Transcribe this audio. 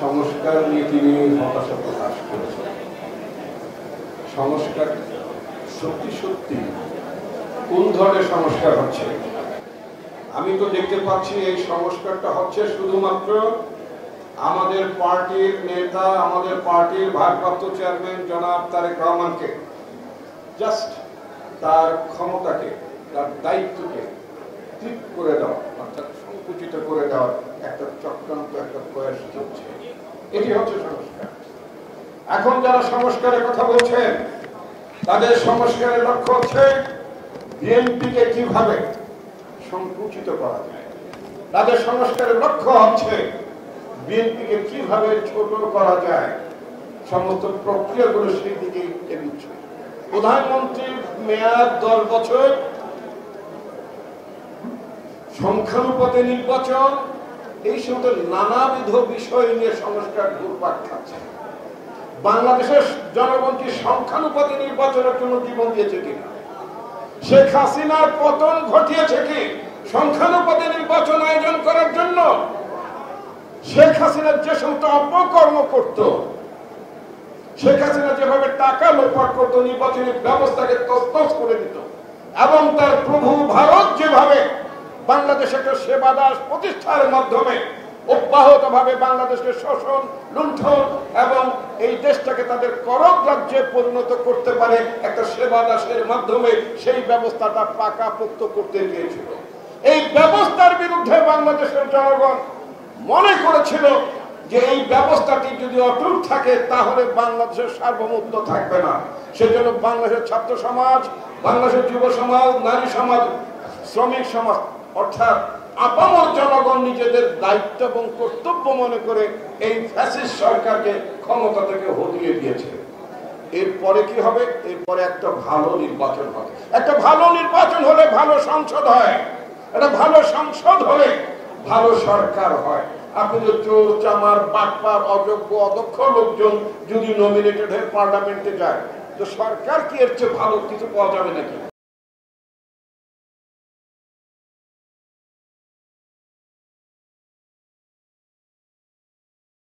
সংস্কার নিয়ে তিনি হতাশা প্রকাশ করেছেন। সংস্কার সত্যি সত্যি কোন ধরনের সংস্কার হচ্ছে? আমি তো দেখতে পাচ্ছি এই সংস্কারটা হচ্ছে শুধুমাত্র আমাদের পার্টির নেতা, আমাদের পার্টির ভারপ্রাপ্ত চেয়ারম্যান জনাব তারেক রহমানকে জাস্ট তার ক্ষমতাকে, তার দায়িত্বকে ঠিক করে দেওয়া, অর্থাৎ সংকুচিত করে দেওয়ার একটা চক্রান্ত, একটা প্রয়াস চলছে। এটি হচ্ছে সংস্কার। এখন যারা সংস্কারের কথা বলছেন তাদের সংস্কারের লক্ষ্য হচ্ছে বিএনপিকে কিভাবে সংকুচিত করা যায়। তাদের সংস্কারের লক্ষ্য হচ্ছে বিএনপিকে কিভাবে ছোট করা যায়। সমস্ত প্রক্রিয়াগুলো সেই দিকে এগোচ্ছে। প্রধানমন্ত্রীর মেয়াদ 10 বছর, সংখ্যানুপাতে নির্বাচন, এই সমস্ত নানাবিধ বিষয় নিয়ে সংস্কার ঘুরপাক খাচ্ছে। বাংলাদেশের জনগণ কি সংখ্যানুপাতে নির্বাচনের জন্য জীবন দিয়েছে কিনা? শেখ হাসিনার পতন ঘটিয়েছে কি সংখ্যানুপাতে নির্বাচন আয়োজন করার জন্য? শেখ হাসিনার যে সমস্ত অপকর্ম করত, শেখ হাসিনা যেভাবে টাকা লোপাট করতো, নির্বাচনী ব্যবস্থাকে তছনছ করে দিত, এবং তার প্রভু ভারত যেভাবে বাংলাদেশে একটা সেবা দাস প্রতিষ্ঠার মাধ্যমে অব্যাহতভাবে বাংলাদেশকে শোষণ, লুণ্ঠন এবং এই দেশটাকে তাদের করব রাজ্যে পরিণত করতে পারে একটা সেবা দাসের মাধ্যমে, সেই ব্যবস্থাটা পাকাপোক্ত করতে গিয়েছিল। এই ব্যবস্থার বিরুদ্ধে বাংলাদেশের জনগণ মনে করেছিল যে এই ব্যবস্থাটি যদি অটুট থাকে তাহলে বাংলাদেশের সার্বভৌমত্ব থাকবে না। সেজন্য বাংলাদেশের ছাত্র সমাজ, বাংলাদেশের যুব সমাজ, নারী সমাজ, শ্রমিক সমাজ অর্থাৎ আপামর জনগণ নিজেদের দায়িত্ব এবং কর্তব্য মনে করে এই ফ্যাসিস্ট সরকারকে ক্ষমতা থেকে হটিয়ে দিয়েছে। এরপরে কি হবে? এরপরে একটা ভালো নির্বাচন হবে। একটা ভালো নির্বাচন হলে ভালো সংসদ হয়, একটা ভালো সংসদ হলে ভালো সরকার হয়। আপনি যে চোর চামার বাটপার অযোগ্য অদক্ষ লোকজন যদি নমিনেটেড হয়ে পার্লামেন্টে যায়, তো সরকার কি এর চেয়ে ভালো কিছু পাওয়া যাবে নাকি?